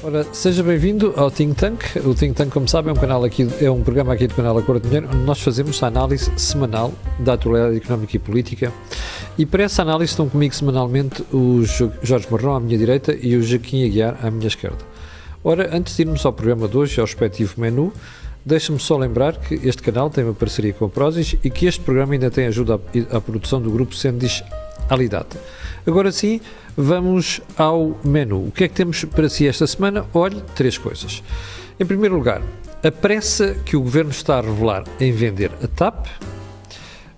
Ora, seja bem-vindo ao Think Tank. O Think Tank, como sabem, é um programa aqui do canal Acordo de Dinheiro, onde nós fazemos a análise semanal da atualidade económica e política. E para essa análise estão comigo semanalmente o Jorge Marrão à minha direita e o Joaquim Aguiar à minha esquerda. Ora, antes de irmos ao programa de hoje, ao respectivo menu, deixa-me só lembrar que este canal tem uma parceria com a Prozis e que este programa ainda tem ajuda à produção do grupo Sendis Alidata. Agora sim, vamos ao menu. O que é que temos para si esta semana? Olhe, 3 coisas. Em primeiro lugar, a pressa que o Governo está a revelar em vender a TAP,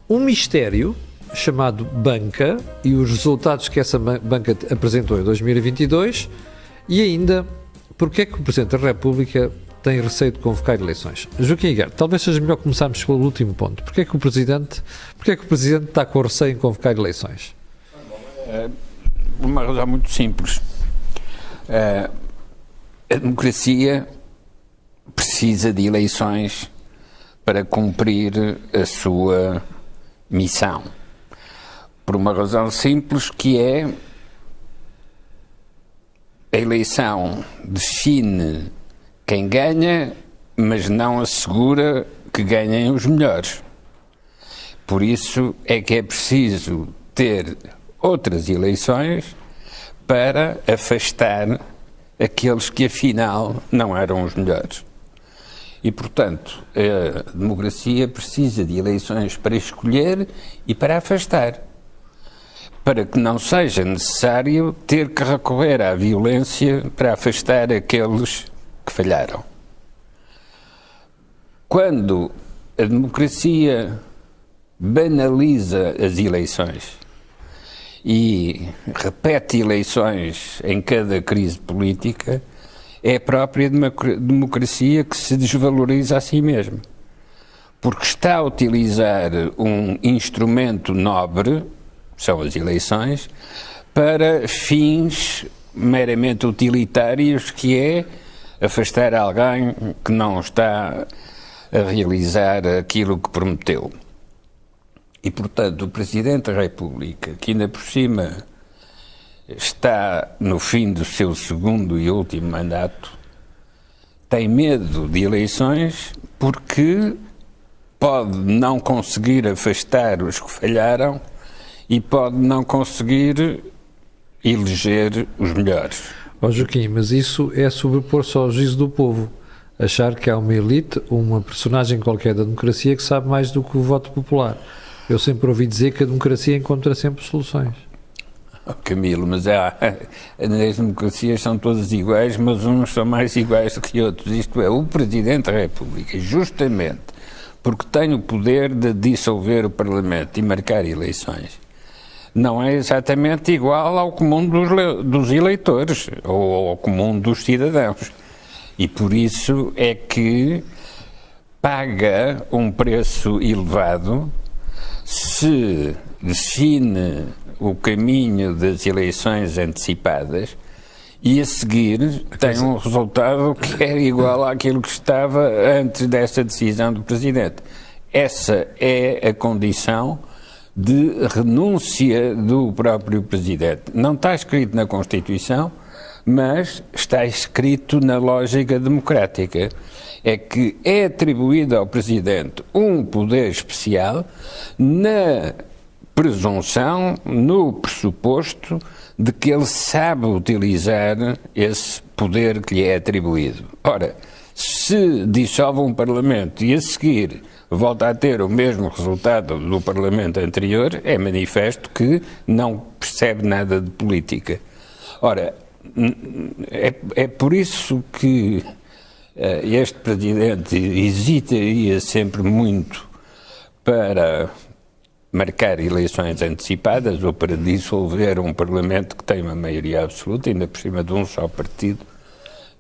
um mistério chamado banca e os resultados que essa banca apresentou em 2022 e ainda, porque é que o Presidente da República tem receio de convocar eleições. Joaquim Aguiar, talvez seja melhor começarmos pelo último ponto. Porque é que o Presidente está com receio em convocar eleições? Por uma razão muito simples. A democracia precisa de eleições para cumprir a sua missão. Por uma razão simples, que é a eleição define quem ganha, mas não assegura que ganhem os melhores. Por isso é que é preciso ter outras eleições para afastar aqueles que afinal não eram os melhores. E, portanto, a democracia precisa de eleições para escolher e para afastar, para que não seja necessário ter que recorrer à violência para afastar aqueles que falharam. Quando a democracia banaliza as eleições e repete eleições em cada crise política, é a própria democracia que se desvaloriza a si mesma, porque está a utilizar um instrumento nobre, são as eleições, para fins meramente utilitários, que é afastar alguém que não está a realizar aquilo que prometeu. E, portanto, o Presidente da República, que ainda por cima está no fim do seu segundo e último mandato, tem medo de eleições porque pode não conseguir afastar os que falharam e pode não conseguir eleger os melhores. Joaquim, mas isso é sobrepor-se ao juízo do povo. Achar que há uma elite, uma personagem qualquer da democracia que sabe mais do que o voto popular. Eu sempre ouvi dizer que a democracia encontra sempre soluções. Camilo, mas as democracias são todas iguais, mas uns são mais iguais do que outros. Isto é, o Presidente da República, justamente porque tem o poder de dissolver o Parlamento e marcar eleições, não é exatamente igual ao comum dos eleitores ou ao comum dos cidadãos. E por isso é que paga um preço elevado se define o caminho das eleições antecipadas e a seguir tem um resultado que é igual àquilo que estava antes dessa decisão do Presidente. Essa é a condição de renúncia do próprio Presidente. Não está escrito na Constituição, mas está escrito na lógica democrática. É que é atribuído ao Presidente um poder especial na presunção, no pressuposto de que ele sabe utilizar esse poder que lhe é atribuído. Ora, se dissolve um Parlamento e a seguir volta a ter o mesmo resultado do Parlamento anterior, é manifesto que não percebe nada de política. Ora, é por isso que este Presidente hesitaria sempre muito para marcar eleições antecipadas ou para dissolver um Parlamento que tem uma maioria absoluta, ainda por cima de um só partido.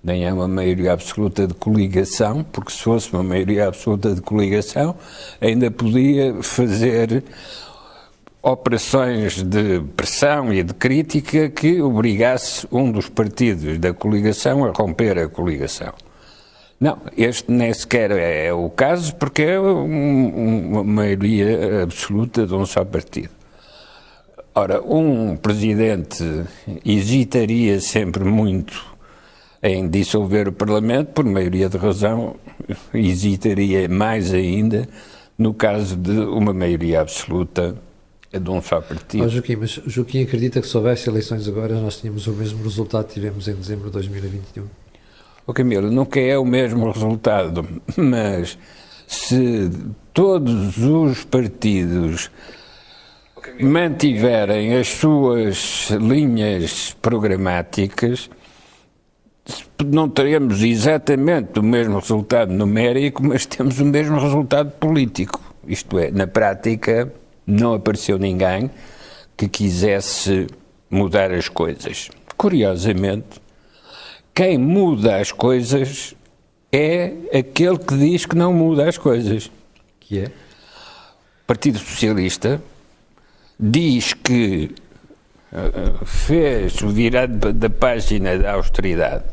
Nem é uma maioria absoluta de coligação, porque se fosse uma maioria absoluta de coligação, ainda podia fazer operações de pressão e de crítica que obrigasse um dos partidos da coligação a romper a coligação. Não, este nem sequer é o caso, porque é uma maioria absoluta de um só partido. Ora, um presidente hesitaria sempre muito em dissolver o Parlamento, por maioria de razão, hesitaria mais ainda no caso de uma maioria absoluta de um só partido. Joaquim, mas Joaquim acredita que se houvesse eleições agora nós tínhamos o mesmo resultado que tivemos em dezembro de 2021? Camilo, nunca é o mesmo resultado, mas se todos os partidos mantiverem as suas linhas programáticas, não teremos exatamente o mesmo resultado numérico, mas temos o mesmo resultado político. Isto é, na prática, não apareceu ninguém que quisesse mudar as coisas. Curiosamente, quem muda as coisas é aquele que diz que não muda as coisas. Que é? O Partido Socialista diz que fez o virado da página da austeridade,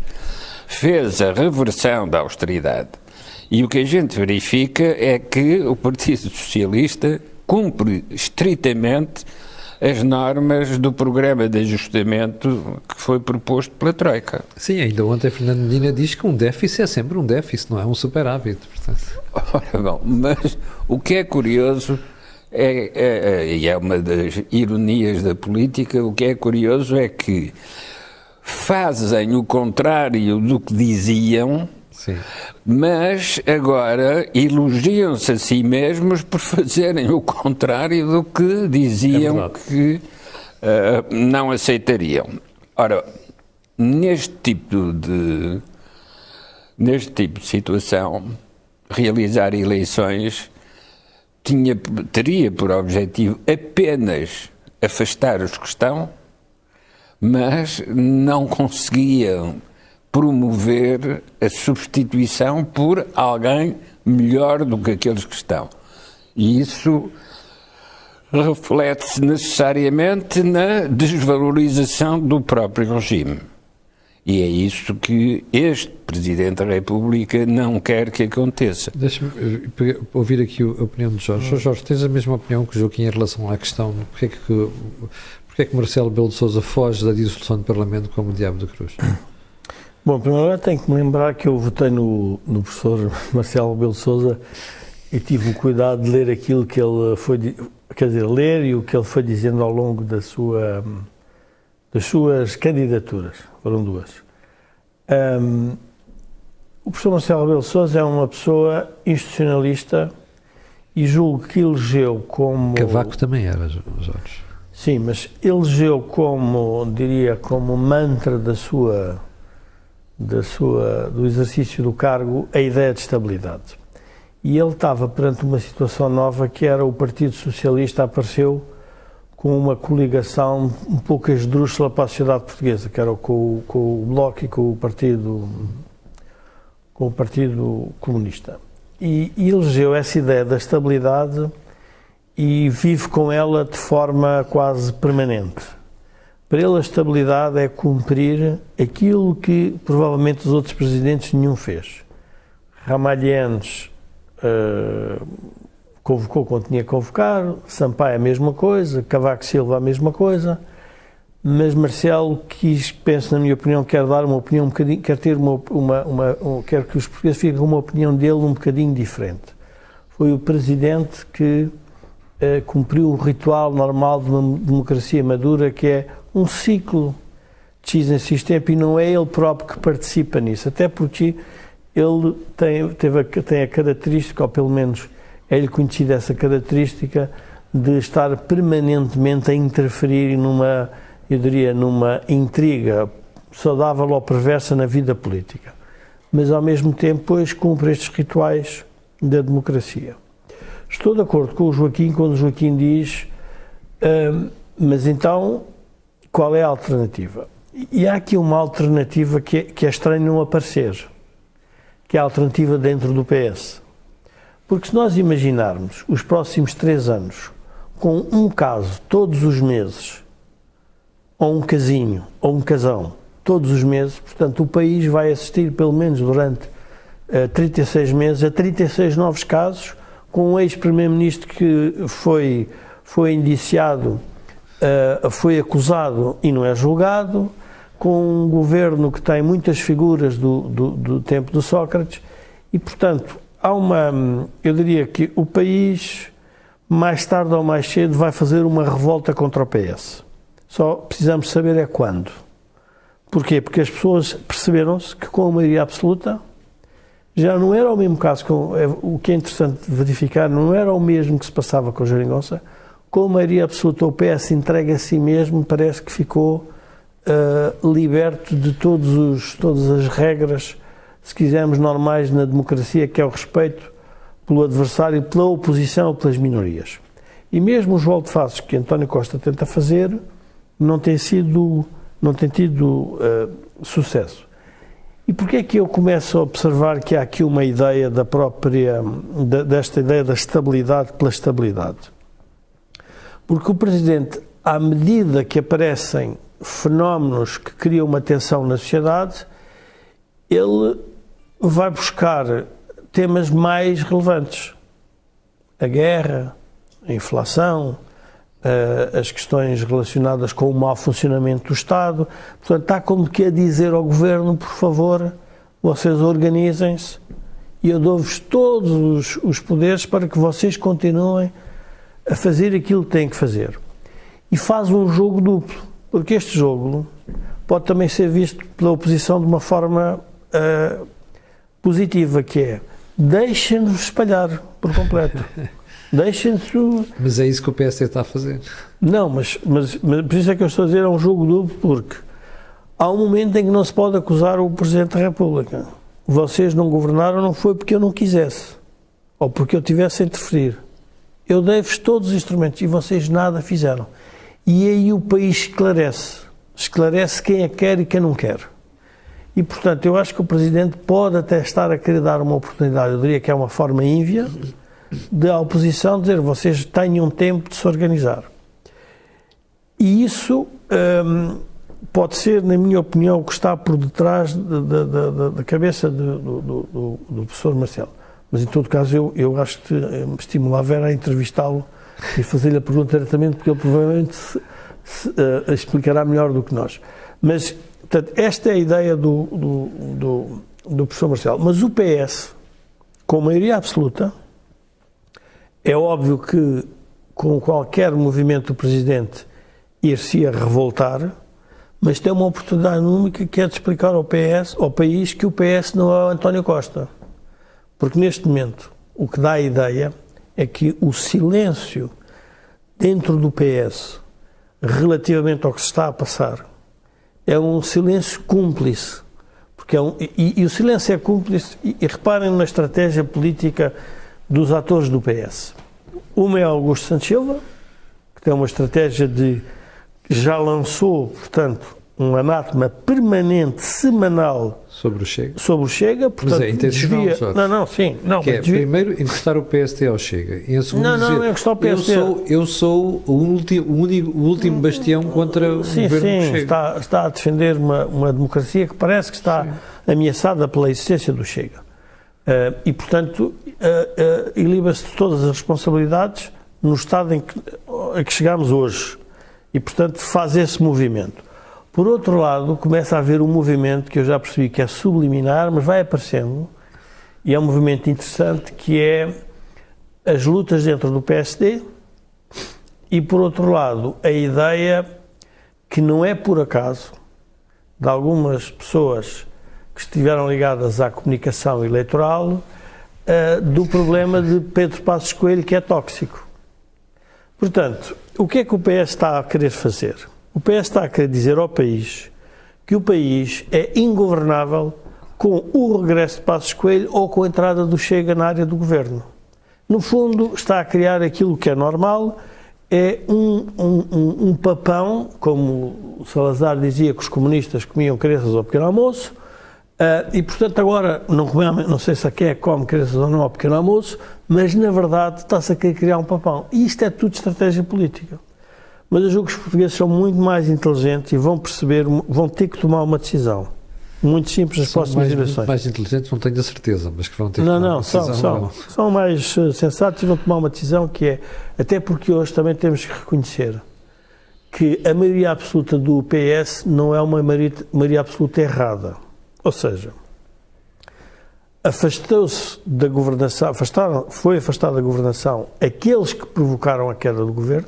fez a reversão da austeridade, e o que a gente verifica é que o Partido Socialista cumpre estritamente as normas do programa de ajustamento que foi proposto pela Troika. Sim, ainda ontem Fernando Medina diz que um déficit é sempre um déficit, não é um superávit. Portanto. Ora bom, mas o que é curioso e é uma das ironias da política, o que é curioso é que fazem o contrário do que diziam, sim, mas agora elogiam-se a si mesmos por fazerem o contrário do que diziam que não aceitariam. Ora, neste tipo de situação, realizar eleições teria por objetivo apenas afastar os que estão, mas não conseguiam promover a substituição por alguém melhor do que aqueles que estão. E isso reflete-se necessariamente na desvalorização do próprio regime. E é isso que este Presidente da República não quer que aconteça. Deixa-me ouvir aqui a opinião de Jorge. Jorge, tens a mesma opinião que o Joaquim em relação à questão de porque é que Marcelo Rebelo de Sousa foge da dissolução do Parlamento como o diabo da cruz? Bom, primeiro tenho que me lembrar que eu votei no professor Marcelo Rebelo de Sousa e tive o cuidado de ler aquilo que ele foi, ler e o que ele foi dizendo ao longo das suas candidaturas. Foram duas. O professor Marcelo Rebelo de Sousa é uma pessoa institucionalista e julgo que elegeu como... Cavaco também era, Jorge. Sim, mas elegeu como mantra do exercício do cargo a ideia de estabilidade. E ele estava perante uma situação nova que era o Partido Socialista apareceu com uma coligação um pouco esdrúxula para a sociedade portuguesa, que era com o Bloco e com o Partido Comunista. E elegeu essa ideia da estabilidade e vive com ela de forma quase permanente. Para ele a estabilidade é cumprir aquilo que provavelmente os outros presidentes nenhum fez. Ramalhianes convocou quando tinha que convocar, Sampaio a mesma coisa, Cavaco Silva a mesma coisa, mas Marcelo penso na minha opinião, quer dar uma opinião um bocadinho, quer que os portugueses fiquem com uma opinião dele um bocadinho diferente. Foi o presidente que cumpriu o ritual normal de uma democracia madura, que é um ciclo de X em X tempo, e não é ele próprio que participa nisso, até porque ele tem a característica, ou pelo menos é-lhe conhecida essa característica, de estar permanentemente a interferir numa intriga saudável ou perversa na vida política. Mas, ao mesmo tempo, pois, cumpre estes rituais da democracia. Estou de acordo com o Joaquim quando o Joaquim diz mas então, qual é a alternativa? E há aqui uma alternativa que é estranho não aparecer, que é a alternativa dentro do PS. Porque se nós imaginarmos os próximos 3 anos com um caso todos os meses, ou um casinho, ou um casão, todos os meses, portanto o país vai assistir pelo menos durante 36 meses a 36 novos casos, com um ex-primeiro-ministro que foi indiciado, foi acusado e não é julgado, com um governo que tem muitas figuras do tempo de Sócrates e, portanto, eu diria que o país, mais tarde ou mais cedo, vai fazer uma revolta contra o PS. Só precisamos saber é quando. Porquê? Porque as pessoas perceberam-se que com a maioria absoluta já não era o mesmo caso, o que é interessante verificar, não era o mesmo que se passava com a Geringonça. Com a maioria absoluta, o PS entrega a si mesmo, parece que ficou liberto de todas as regras, se quisermos, normais na democracia, que é o respeito pelo adversário, pela oposição, pelas minorias. E mesmo os volte-faces que António Costa tenta fazer não tem tido sucesso. E porquê é que eu começo a observar que há aqui uma ideia desta ideia da estabilidade pela estabilidade? Porque o Presidente, à medida que aparecem fenómenos que criam uma tensão na sociedade, ele vai buscar temas mais relevantes. A guerra, a inflação, as questões relacionadas com o mau funcionamento do Estado. Portanto, está como que a dizer ao Governo, por favor, vocês organizem-se e eu dou-vos todos os poderes para que vocês continuem a fazer aquilo que têm que fazer. E faz um jogo duplo, porque este jogo pode também ser visto pela oposição de uma forma positiva, que é deixem-nos espalhar por completo. Deixem-nos... Mas é isso que o PSD está a fazer. Não, mas por isso é que eu estou a dizer, é um jogo duplo, porque há um momento em que não se pode acusar o Presidente da República. Vocês não governaram, não foi porque eu não quisesse, ou porque eu tivesse a interferir. Eu dei-vos todos os instrumentos e vocês nada fizeram. E aí o país esclarece quem é que quer e quem não quer. E, portanto, eu acho que o Presidente pode até estar a querer dar uma oportunidade, eu diria que é uma forma ínvia, da oposição dizer, vocês tenham tempo de se organizar. E isso pode ser, na minha opinião, o que está por detrás da cabeça do professor Marcelo. Mas, em todo caso, eu acho que me estimulava a entrevistá-lo e fazer-lhe a pergunta diretamente, porque ele provavelmente explicará melhor do que nós. Mas, portanto, esta é a ideia do professor Marcelo. Mas o PS, com maioria absoluta, é óbvio que com qualquer movimento do Presidente ir-se a revoltar, mas tem uma oportunidade única, que é de explicar ao país, que o PS não é o António Costa. Porque neste momento o que dá a ideia é que o silêncio dentro do PS relativamente ao que se está a passar é um silêncio cúmplice. Porque e o silêncio é cúmplice, e reparem na estratégia política dos atores do PS. Uma é Augusto Santos Silva, que tem uma estratégia que já lançou, portanto, um anátema permanente, semanal, sobre o Chega. Portanto, mas é intencional, primeiro encostar o PSD ao Chega, e em segundo dizer, não é encostar o PSD. Eu sou o último bastião contra o governo do Chega. Está a defender uma democracia que parece que está ameaçada pela existência do Chega. E, portanto, ilibra-se de todas as responsabilidades no estado a que chegamos hoje. E, portanto, faz esse movimento. Por outro lado, começa a haver um movimento que eu já percebi que é subliminar, mas vai aparecendo, e é um movimento interessante, que é as lutas dentro do PSD e, por outro lado, a ideia que não é por acaso de algumas pessoas que estiveram ligadas à comunicação eleitoral do problema de Pedro Passos Coelho, que é tóxico. Portanto, o que é que o PS está a querer fazer? O PS está a querer dizer ao país que o país é ingovernável com o regresso de Passos Coelho ou com a entrada do Chega na área do governo. No fundo, está a criar aquilo que é normal, é um papão, como o Salazar dizia que os comunistas comiam crianças ao pequeno almoço, e, portanto, agora, não sei se quem é que come crianças ou não ao pequeno almoço, mas, na verdade, está-se a querer criar um papão. E isto é tudo estratégia política. Mas eu julgo que os portugueses são muito mais inteligentes e vão ter que tomar uma decisão muito simples nas próximas eleições. Mais inteligentes, não tenho a certeza, mas que vão ter que tomar uma decisão. São mais sensatos e vão tomar uma decisão que é, até porque hoje também temos que reconhecer que a maioria absoluta do PS não é uma maioria absoluta errada. Ou seja, afastou-se da governação, foi afastado da governação aqueles que provocaram a queda do governo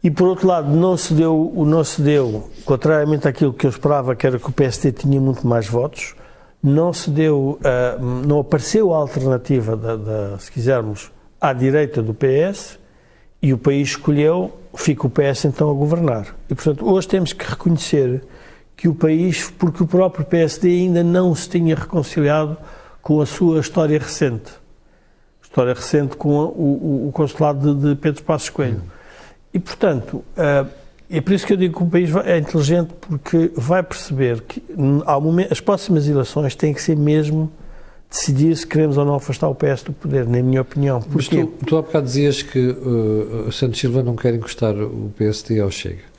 e, por outro lado, não se deu, contrariamente àquilo que eu esperava, que era que o PSD tinha muito mais votos, não apareceu a alternativa, se quisermos, à direita do PS, e o país escolheu, fica o PS então a governar. E, portanto, hoje temos que reconhecer que o país, porque o próprio PSD ainda não se tinha reconciliado com a sua história recente com o consulado de Pedro Passos Coelho. E, portanto, é por isso que eu digo que o país é inteligente, porque vai perceber que as próximas eleições têm que ser mesmo decidir se queremos ou não afastar o PS do poder, na minha opinião. Mas tu há bocado dizias que o Santos Silva não quer encostar o PSD ao Chega.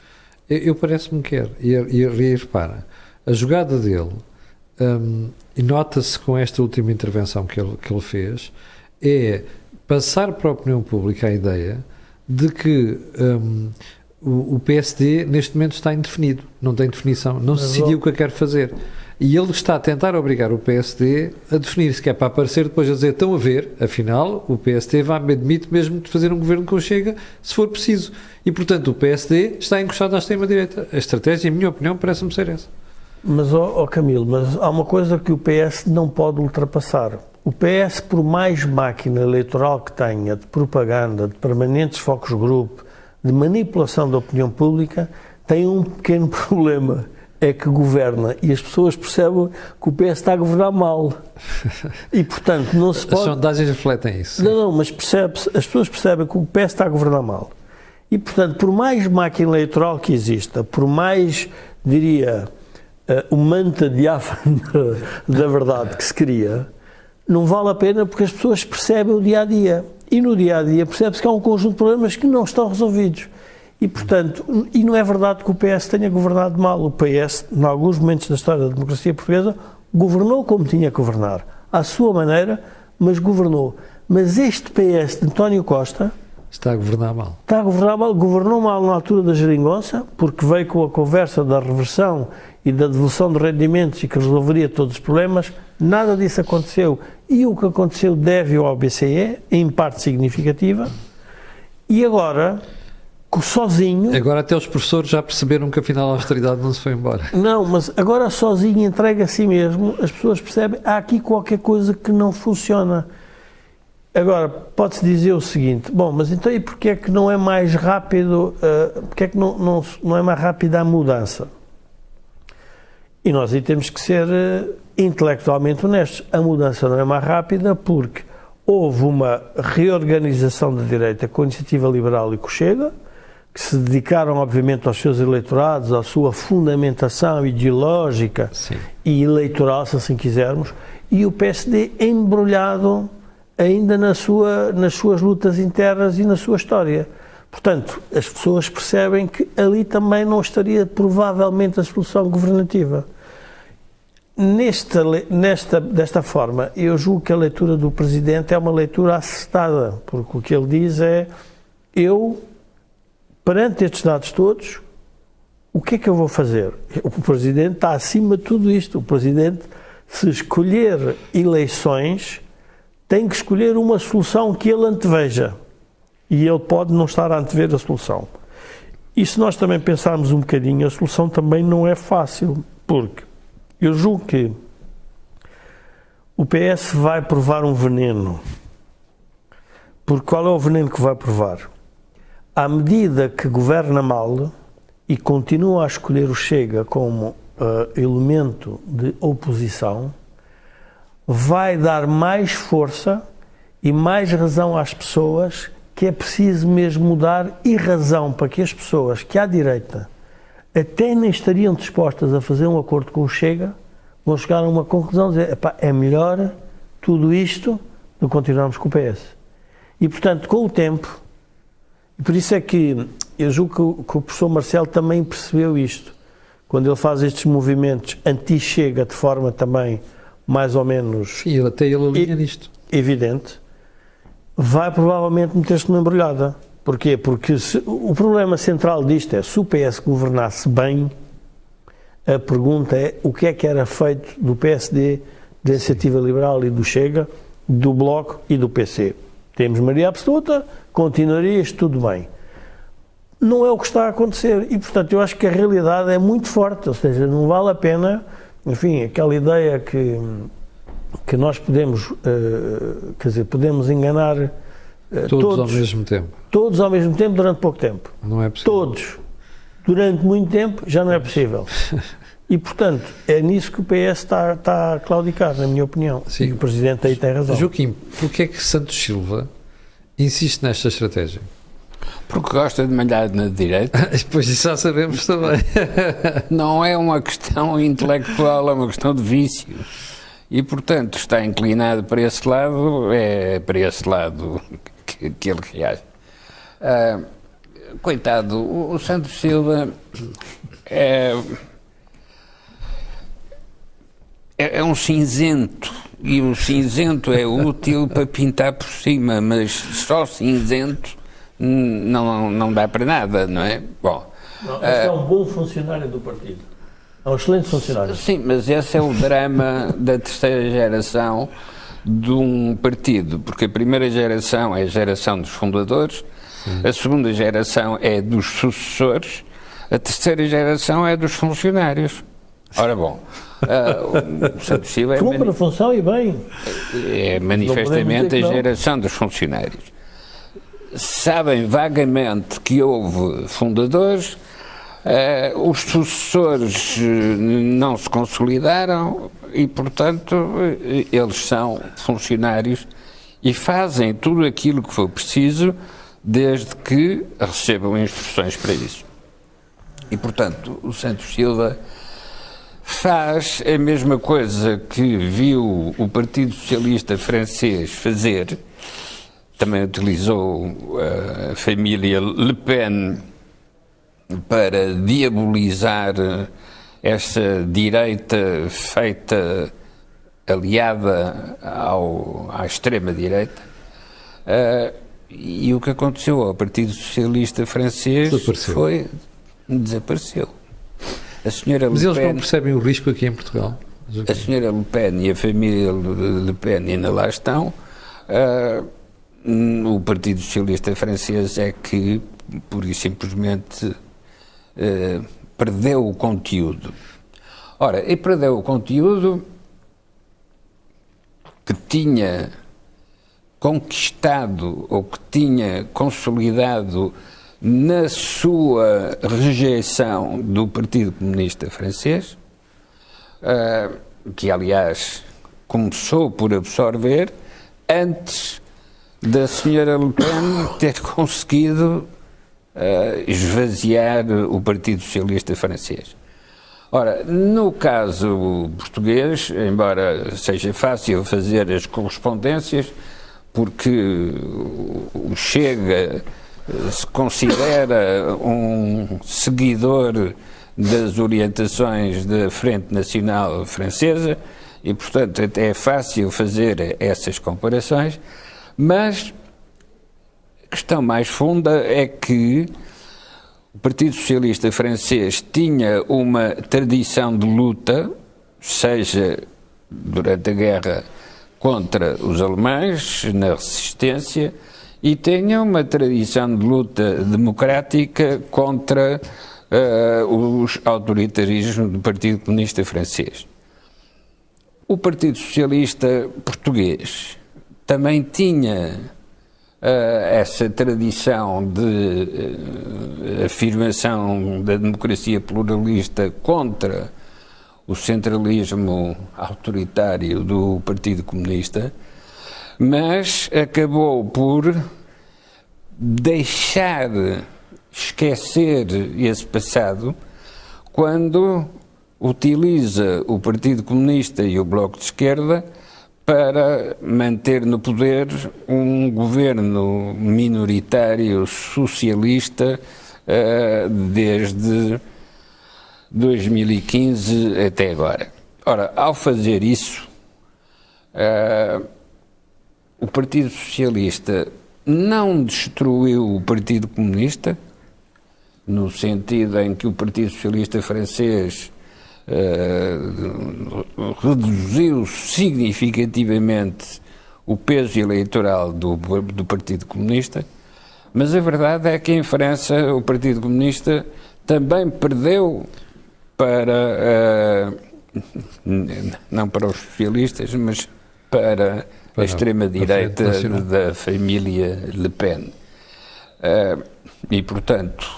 Eu parece-me que quer. E repara, a jogada dele, e nota-se com esta última intervenção que ele fez, é passar para a opinião pública a ideia de que o PSD neste momento está indefinido, não tem definição, não se decidiu o que quer fazer. E ele está a tentar obrigar o PSD a definir-se, que é para aparecer depois a dizer, estão a ver, afinal, o PSD admite mesmo de fazer um governo com o Chega, se for preciso. E, portanto, o PSD está encostado à extrema-direita. A estratégia, em minha opinião, parece-me ser essa. Mas, Camilo, mas há uma coisa que o PS não pode ultrapassar. O PS, por mais máquina eleitoral que tenha, de propaganda, de permanentes focus group, de manipulação da opinião pública, tem um pequeno problema. É que governa e as pessoas percebem que o PS está a governar mal. E, portanto, não se pode... As sondagens refletem isso. Não, mas as pessoas percebem que o PS está a governar mal. E, portanto, por mais máquina eleitoral que exista, por mais, diria, o manta diáfano da verdade que se cria, não vale a pena porque as pessoas percebem o dia-a-dia. E no dia-a-dia percebe-se que há um conjunto de problemas que não estão resolvidos. E, portanto, não é verdade que o PS tenha governado mal. O PS, em alguns momentos da história da democracia portuguesa, governou como tinha que governar. À sua maneira, mas governou. Mas este PS de António Costa... Está a governar mal. Está a governar mal. Governou mal na altura da geringonça, porque veio com a conversa da reversão e da devolução de rendimentos e que resolveria todos os problemas. Nada disso aconteceu. E o que aconteceu deve-o ao BCE, em parte significativa. E agora... sozinho... Agora até os professores já perceberam que afinal a austeridade não se foi embora. Não, mas agora sozinho entrega a si mesmo, as pessoas percebem que há aqui qualquer coisa que não funciona. Agora, pode-se dizer o seguinte, bom, mas então e porquê é que não é mais rápido, porquê é que não é mais rápida a mudança? E nós aí temos que ser intelectualmente honestos. A mudança não é mais rápida porque houve uma reorganização da direita com a Iniciativa Liberal e com o Chega, que se dedicaram, obviamente, aos seus eleitorados, à sua fundamentação ideológica e eleitoral, se assim quisermos, e o PSD embrulhado ainda nas suas lutas internas e na sua história. Portanto, as pessoas percebem que ali também não estaria, provavelmente, a solução governativa. Desta forma, eu julgo que a leitura do Presidente é uma leitura acertada, porque o que ele diz é, perante estes dados todos, o que é que eu vou fazer? O Presidente está acima de tudo isto. O Presidente, se escolher eleições, tem que escolher uma solução que ele anteveja. E ele pode não estar a antever a solução. E se nós também pensarmos um bocadinho, a solução também não é fácil, porque eu julgo que o PS vai provar um veneno. Porque qual é o veneno que vai provar? À medida que governa mal e continua a escolher o Chega como elemento de oposição, vai dar mais força e mais razão às pessoas que é preciso mesmo mudar, e razão para que as pessoas que à direita até nem estariam dispostas a fazer um acordo com o Chega, vão chegar a uma conclusão, dizer, é melhor tudo isto do que continuarmos com o PS. E, portanto, com o tempo, e por isso é que eu julgo que o professor Marcelo também percebeu isto, quando ele faz estes movimentos anti-Chega de forma também mais ou menos... Sim, até ele alinha nisto. Evidente, vai provavelmente meter-se numa embrulhada. Porquê? Porque o problema central disto é, se o PS governasse bem, a pergunta é o que é que era feito do PSD, da Iniciativa Liberal e do Chega, do Bloco e do PC. Temos maioria absoluta, continuaria isto tudo bem. Não é o que está a acontecer e, portanto, eu acho que a realidade é muito forte, ou seja, não vale a pena, enfim, aquela ideia que nós podemos, quer dizer, podemos enganar Todos ao mesmo tempo. Todos ao mesmo tempo durante pouco tempo. Não é possível. Todos. Durante muito tempo já não é possível. E, portanto, é nisso que o PS está a claudicar, na minha opinião. Sim. E o Presidente aí tem razão. Joaquim, porquê é que Santos Silva insiste nesta estratégia? Porque gosta de malhar na direita. Pois isso já sabemos também. Não é uma questão intelectual, é uma questão de vício. E, portanto, está inclinado para esse lado, é para esse lado que ele reage. Coitado, o Santos Silva é um cinzento, e o cinzento é útil para pintar por cima, mas só cinzento não dá para nada, não é? Bom, é um bom funcionário do partido. É um excelente funcionário. Sim, mas esse é o drama da terceira geração de um partido, porque a primeira geração é a geração dos fundadores, a segunda geração é dos sucessores, a terceira geração é dos funcionários. Ora bom, o Santos Silva cumpre a função e bem. É manifestamente a geração dos funcionários. Sabem vagamente que houve fundadores, os sucessores não se consolidaram e, portanto, eles são funcionários e fazem tudo aquilo que for preciso desde que recebam instruções para isso. E, portanto, o Santos Silva faz a mesma coisa que viu o Partido Socialista francês fazer, também utilizou a família Le Pen para diabolizar essa direita feita aliada à extrema-direita. E o que aconteceu ao Partido Socialista francês desapareceu. A senhora Mas Le eles Pen, não percebem o risco aqui em Portugal? a senhora Le Pen e a família Le Pen ainda lá estão. O Partido Socialista francês é que, pura e simplesmente, perdeu o conteúdo. Ora, e perdeu o conteúdo que tinha conquistado ou que tinha consolidado na sua rejeição do Partido Comunista Francês, que aliás começou por absorver antes da senhora Le Pen ter conseguido esvaziar o Partido Socialista Francês. Ora, no caso português, embora seja fácil fazer as correspondências, porque o Chega se considera um seguidor das orientações da Frente Nacional Francesa e, portanto, até é fácil fazer essas comparações, mas a questão mais funda é que o Partido Socialista Francês tinha uma tradição de luta, seja durante a guerra contra os alemães, na resistência, e tinha uma tradição de luta democrática contra os autoritarismos do Partido Comunista Francês. O Partido Socialista Português também tinha essa tradição de afirmação da democracia pluralista contra o centralismo autoritário do Partido Comunista, mas acabou por deixar esquecer esse passado quando utiliza o Partido Comunista e o Bloco de Esquerda para manter no poder um governo minoritário socialista desde 2015 até agora. Ora, ao fazer isso, o Partido Socialista não destruiu o Partido Comunista, no sentido em que o Partido Socialista francês reduziu significativamente o peso eleitoral do Partido Comunista, mas a verdade é que em França o Partido Comunista também perdeu para, não para os socialistas, mas para a extrema-direita da família Le Pen. E, portanto,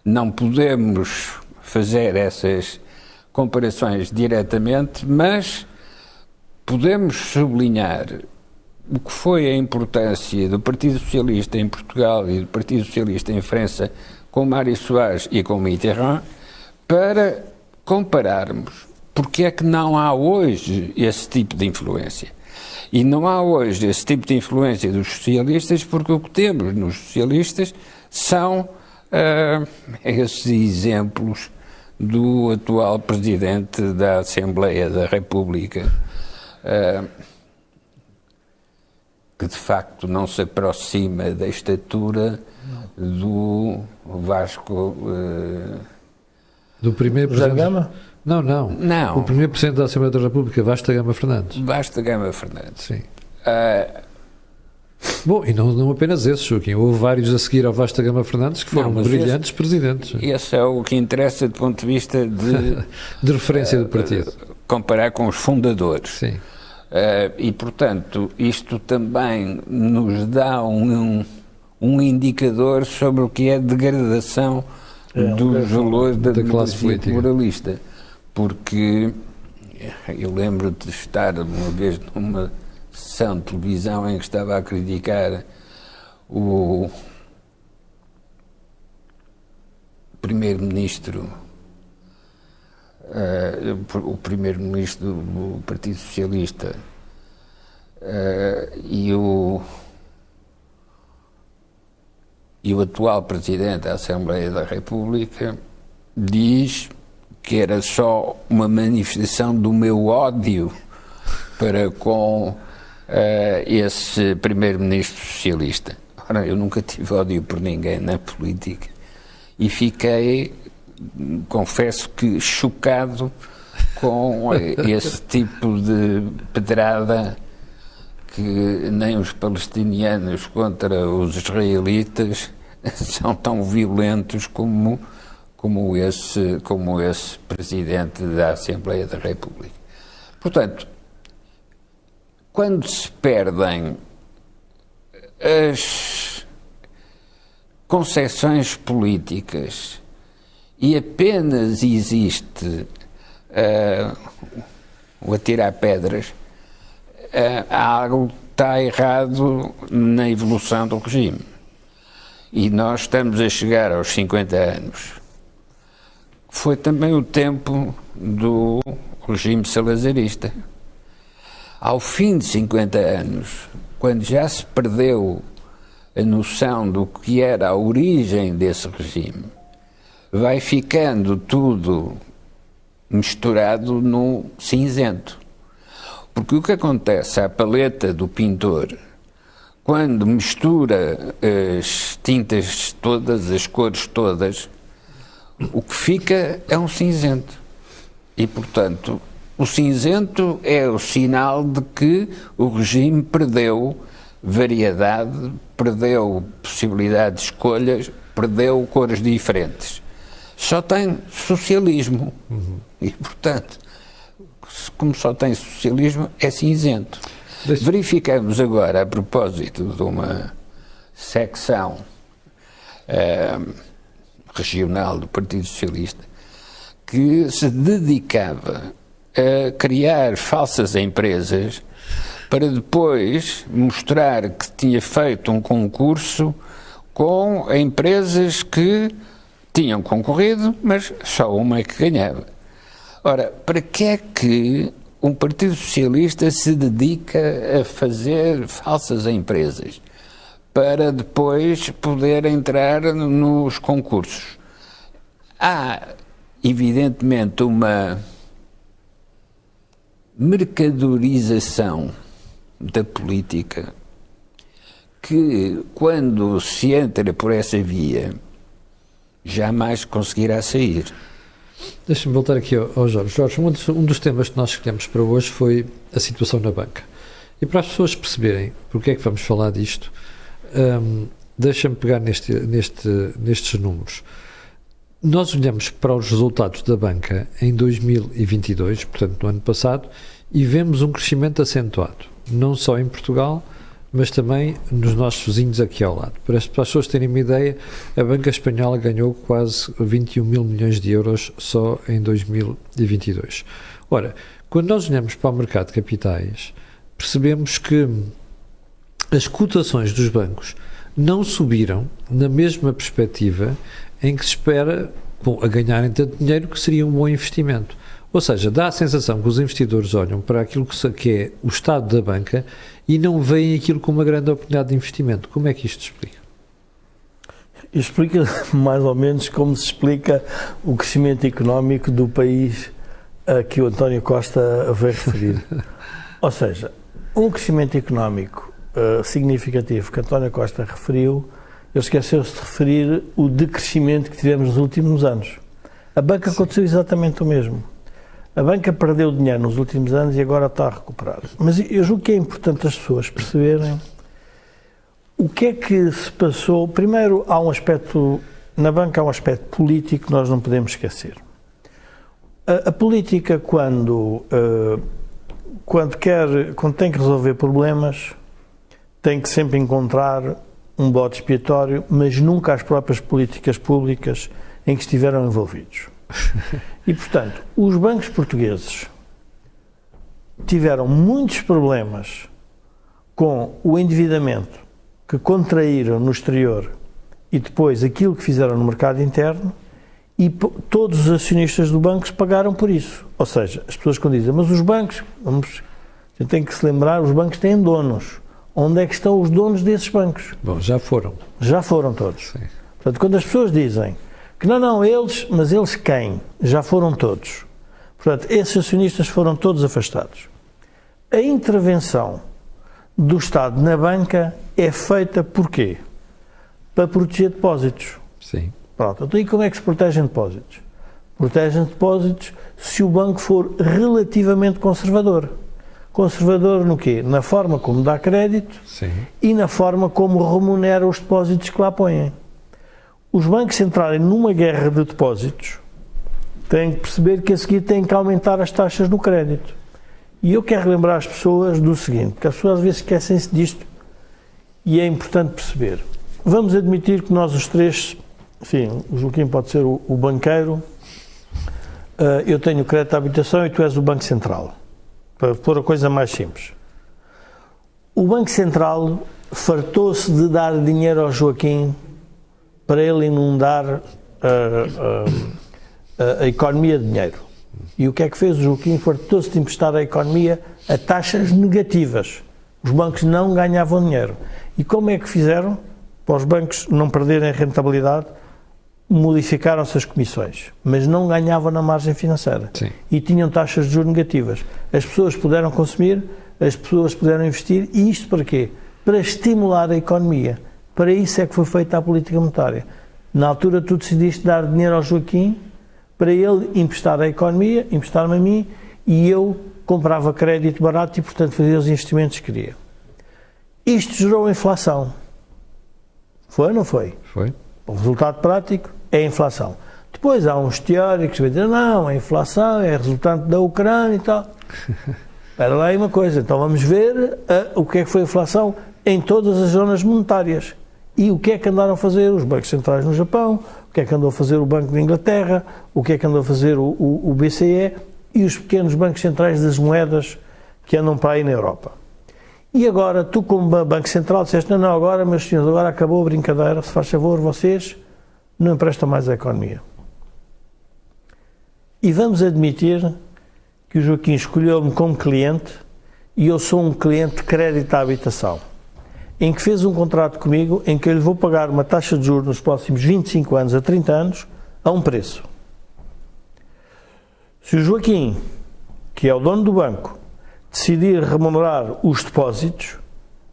não podemos fazer essas comparações diretamente, mas podemos sublinhar o que foi a importância do Partido Socialista em Portugal e do Partido Socialista em França com Mário Soares e com Mitterrand para compararmos porque é que não há hoje esse tipo de influência. E não há hoje esse tipo de influência dos socialistas porque o que temos nos socialistas são esses exemplos do atual Presidente da Assembleia da República, que de facto não se aproxima da estatura do Vasco... do primeiro José Presidente... Gama? Não. O primeiro Presidente da Assembleia da República, Vasta Gama Fernandes. Vasta Gama Fernandes. Sim. Bom, e não apenas esses, Joaquim. Houve vários a seguir ao Vasta Gama Fernandes que foram brilhantes presidentes. Esse é o que interessa do ponto de vista de referência do partido. Comparar com os fundadores. Sim. E, portanto, isto também nos dá um indicador sobre o que é a degradação dos valores da classe política pluralista. Porque eu lembro de estar uma vez numa sessão de televisão em que estava a criticar o primeiro-ministro do Partido Socialista e o atual Presidente da Assembleia da República diz que era só uma manifestação do meu ódio para com esse primeiro-ministro socialista. Ora, eu nunca tive ódio por ninguém na política e fiquei, confesso que, chocado com esse tipo de pedrada que nem os palestinianos contra os israelitas são tão violentos como esse Presidente da Assembleia da República. Portanto, quando se perdem as concepções políticas e apenas existe o atirar pedras, algo está errado na evolução do regime. E nós estamos a chegar aos 50 anos. Foi também o tempo do regime salazarista. Ao fim de 50 anos, quando já se perdeu a noção do que era a origem desse regime, vai ficando tudo misturado no cinzento. Porque o que acontece à paleta do pintor, quando mistura as tintas todas, as cores todas, o que fica é um cinzento. E, portanto, o cinzento é o sinal de que o regime perdeu variedade, perdeu possibilidade de escolhas, perdeu cores diferentes. Só tem socialismo. E, portanto, como só tem socialismo, é cinzento. Verificamos agora, a propósito de uma secção regional do Partido Socialista, que se dedicava a criar falsas empresas para depois mostrar que tinha feito um concurso com empresas que tinham concorrido, mas só uma é que ganhava. Ora, para que é que um Partido Socialista se dedica a fazer falsas empresas? Para depois poder entrar nos concursos. Há, evidentemente, uma mercadorização da política que, quando se entra por essa via, jamais conseguirá sair. Deixa-me voltar aqui ao Jorge. Jorge, um dos temas que nós escolhemos para hoje foi a situação na banca. E para as pessoas perceberem porque é que vamos falar disto, deixa-me pegar nestes números. Nós olhamos para os resultados da banca em 2022, portanto no ano passado, e vemos um crescimento acentuado, não só em Portugal, mas também nos nossos vizinhos aqui ao lado. Para as pessoas terem uma ideia, a banca espanhola ganhou quase 21 mil milhões de euros só em 2022. Ora, quando nós olhamos para o mercado de capitais, percebemos que as cotações dos bancos não subiram na mesma perspectiva em que se espera a ganharem tanto dinheiro que seria um bom investimento. Ou seja, dá a sensação que os investidores olham para aquilo que é o estado da banca e não veem aquilo como uma grande oportunidade de investimento. Como é que isto se explica? Explica mais ou menos como se explica o crescimento económico do país a que o António Costa veio referir. Ou seja, um crescimento económico significativo que António Costa referiu, ele esqueceu-se de referir o decrescimento que tivemos nos últimos anos. A banca aconteceu exatamente o mesmo. A banca perdeu dinheiro nos últimos anos e agora está a recuperar. Mas eu julgo que é importante as pessoas perceberem o que é que se passou. Primeiro, há um aspecto, na banca há um aspecto político que nós não podemos esquecer. A política, quando tem que resolver problemas, tem que sempre encontrar um bode expiatório, mas nunca as próprias políticas públicas em que estiveram envolvidos. E, portanto, os bancos portugueses tiveram muitos problemas com o endividamento que contraíram no exterior e depois aquilo que fizeram no mercado interno, e todos os acionistas do banco pagaram por isso. Ou seja, as pessoas quando dizem, mas os bancos, a gente tem que se lembrar, os bancos têm donos. Onde é que estão os donos desses bancos? Bom, já foram. Já foram todos. Sim. Portanto, quando as pessoas dizem que não, eles, mas eles quem? Já foram todos. Portanto, esses acionistas foram todos afastados. A intervenção do Estado na banca é feita por quê? Para proteger depósitos. Sim. Pronto, então e como é que se protegem depósitos? Protegem depósitos se o banco for relativamente conservador. Conservador no quê? Na forma como dá crédito. Sim. E na forma como remunera os depósitos que lá põem. Os bancos entrarem numa guerra de depósitos têm que perceber que a seguir têm que aumentar as taxas no crédito. E eu quero lembrar as pessoas do seguinte, que as pessoas às vezes esquecem-se disto e é importante perceber. Vamos admitir que nós os três, enfim, o Joaquim pode ser o banqueiro, eu tenho crédito à habitação e tu és o Banco Central. Para pôr a coisa mais simples. O Banco Central fartou-se de dar dinheiro ao Joaquim para ele inundar a economia de dinheiro. E o que é que fez o Joaquim? Fartou-se de emprestar à economia a taxas negativas. Os bancos não ganhavam dinheiro. E como é que fizeram? Para os bancos não perderem rentabilidade, modificaram-se as comissões, mas não ganhavam na margem financeira. Sim. E tinham taxas de juros negativas. As pessoas puderam consumir, as pessoas puderam investir, e isto para quê? Para estimular a economia. Para isso é que foi feita a política monetária. Na altura tu decidiste dar dinheiro ao Joaquim para ele emprestar à economia, emprestar-me a mim, e eu comprava crédito barato e, portanto, fazia os investimentos que queria. Isto gerou inflação. Foi ou não foi? Foi. O resultado prático é a inflação. Depois há uns teóricos que vão dizer, não, a inflação é resultante da Ucrânia e tal. Espera lá aí uma coisa, então vamos ver o que é que foi a inflação em todas as zonas monetárias. E o que é que andaram a fazer os bancos centrais no Japão, o que é que andou a fazer o Banco de Inglaterra, o que é que andou a fazer o BCE e os pequenos bancos centrais das moedas que andam para aí na Europa. E agora, tu como Banco Central disseste, não, agora, meus senhores, agora acabou a brincadeira, se faz favor, vocês não emprestam mais à economia. E vamos admitir que o Joaquim escolheu-me como cliente e eu sou um cliente de crédito à habitação, em que fez um contrato comigo em que eu lhe vou pagar uma taxa de juros nos próximos 25 anos a 30 anos a um preço. Se o Joaquim, que é o dono do banco, decidir remunerar os depósitos,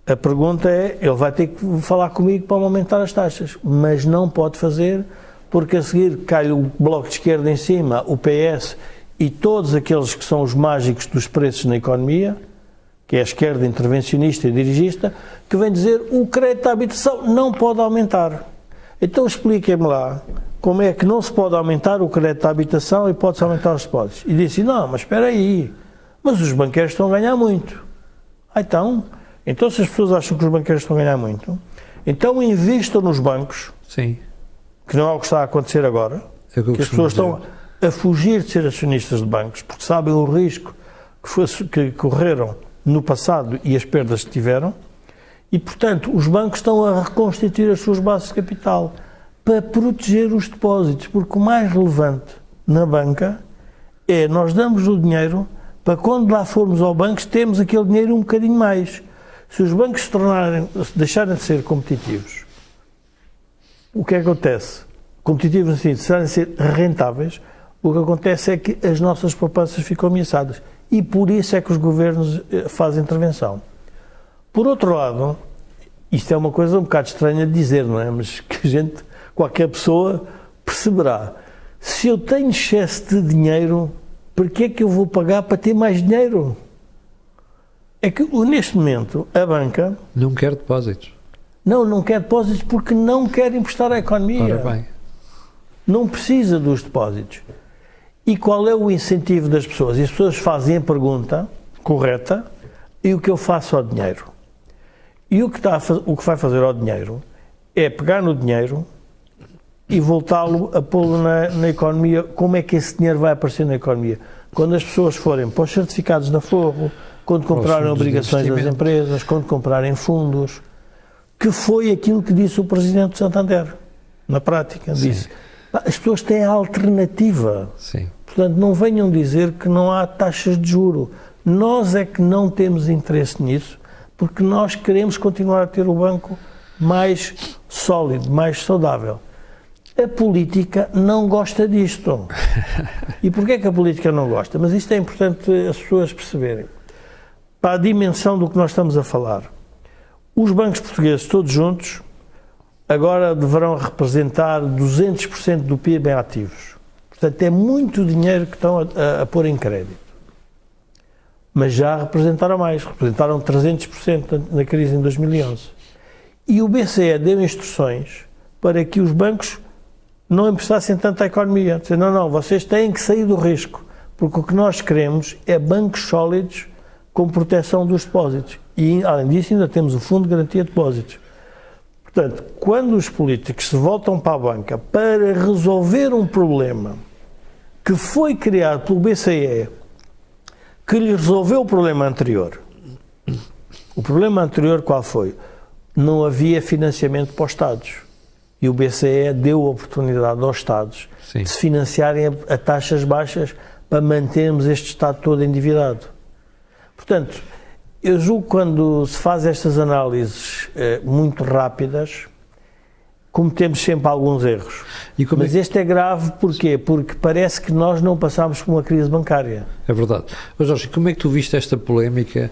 A pergunta é, ele vai ter que falar comigo para aumentar as taxas, mas não pode fazer, porque a seguir cai o Bloco de Esquerda em cima, o PS e todos aqueles que são os mágicos dos preços na economia, que é a esquerda intervencionista e dirigista, que vem dizer o crédito à habitação não pode aumentar. Então expliquem-me lá como é que não se pode aumentar o crédito à habitação e pode-se aumentar os depósitos. E disse, não, mas espera aí, mas os banqueiros estão a ganhar muito. Então se as pessoas acham que os banqueiros estão a ganhar muito, então investam nos bancos, Sim. que não é o que está a acontecer agora, É o que eu que as costumo pessoas dizer. estão a fugir de ser acionistas de bancos, porque sabem o risco que correram no passado e as perdas que tiveram, e, portanto, os bancos estão a reconstituir as suas bases de capital para proteger os depósitos, porque o mais relevante na banca é nós damos o dinheiro para quando lá formos ao banco temos aquele dinheiro um bocadinho mais. Se os bancos deixarem de ser competitivos, o que acontece? Competitivos no sentido de deixarem de ser rentáveis, o que acontece é que as nossas poupanças ficam ameaçadas. E por isso é que os governos fazem intervenção. Por outro lado, isto é uma coisa um bocado estranha de dizer, não é? Mas que qualquer pessoa perceberá. Se eu tenho excesso de dinheiro, por que é que eu vou pagar para ter mais dinheiro? É que neste momento a banca Não quer depósitos. não quer depósitos porque não quer emprestar à economia. Ora bem. Não precisa dos depósitos. E qual é o incentivo das pessoas? E as pessoas fazem a pergunta correta: e o que eu faço ao dinheiro? E o que vai fazer ao dinheiro é pegar no dinheiro e voltá-lo a pô-lo na economia. Como é que esse dinheiro vai aparecer na economia? Quando as pessoas forem para os certificados da Forro, quando comprarem obrigações das empresas, quando comprarem fundos, que foi aquilo que disse o Presidente do Santander, na prática. Sim. Disse, as pessoas têm a alternativa. Sim. Portanto, não venham dizer que não há taxas de juro. Nós é que não temos interesse nisso, porque nós queremos continuar a ter o banco mais sólido, mais saudável. A política não gosta disto. E porquê é que a política não gosta? Mas isto é importante as pessoas perceberem. Para a dimensão do que nós estamos a falar, os bancos portugueses todos juntos agora deverão representar 200% do PIB em ativos. Portanto, é muito dinheiro que estão a pôr em crédito. Mas já representaram mais, representaram 300% na crise em 2011. E o BCE deu instruções para que os bancos não emprestassem tanto à economia. Dizer, não, vocês têm que sair do risco, porque o que nós queremos é bancos sólidos com proteção dos depósitos. E, além disso, ainda temos o Fundo de Garantia de Depósitos. Portanto, quando os políticos se voltam para a banca para resolver um problema que foi criado pelo BCE, que lhe resolveu o problema anterior. O problema anterior qual foi? Não havia financiamento para os Estados. E o BCE deu a oportunidade aos Estados Sim. de se financiarem a taxas baixas para mantermos este Estado todo endividado. Portanto, eu julgo que quando se faz estas análises muito rápidas, cometemos sempre alguns erros. Mas este é grave porquê? Porque parece que nós não passámos por uma crise bancária. É verdade. Mas, Jorge, como é que tu viste esta polémica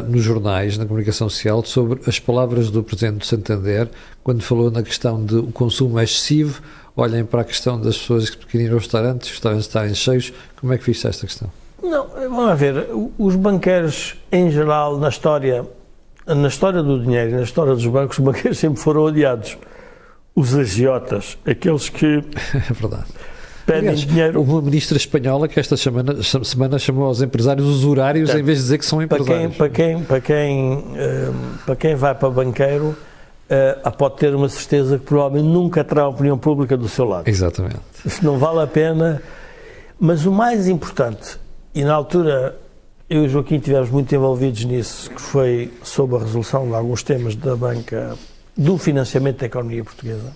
nos jornais, na comunicação social, sobre as palavras do Presidente do Santander, quando falou na questão de o consumo é excessivo? Olhem para a questão das pessoas que querem ir aos restaurantes estarem cheios. Como é que viste esta questão? Não, vamos ver, os banqueiros em geral, na história do dinheiro, na história dos bancos, os banqueiros sempre foram odiados. Os agiotas, aqueles que É verdade. pedem dinheiro. Uma ministra espanhola que esta semana chamou aos empresários usurários em vez de dizer que são empresários. Para quem vai para banqueiro, pode ter uma certeza que provavelmente nunca terá a opinião pública do seu lado. Exatamente. Isso não vale a pena. Mas o mais importante, e na altura eu e o Joaquim estivemos muito envolvidos nisso, que foi sobre a resolução de alguns temas da banca, do financiamento da economia portuguesa.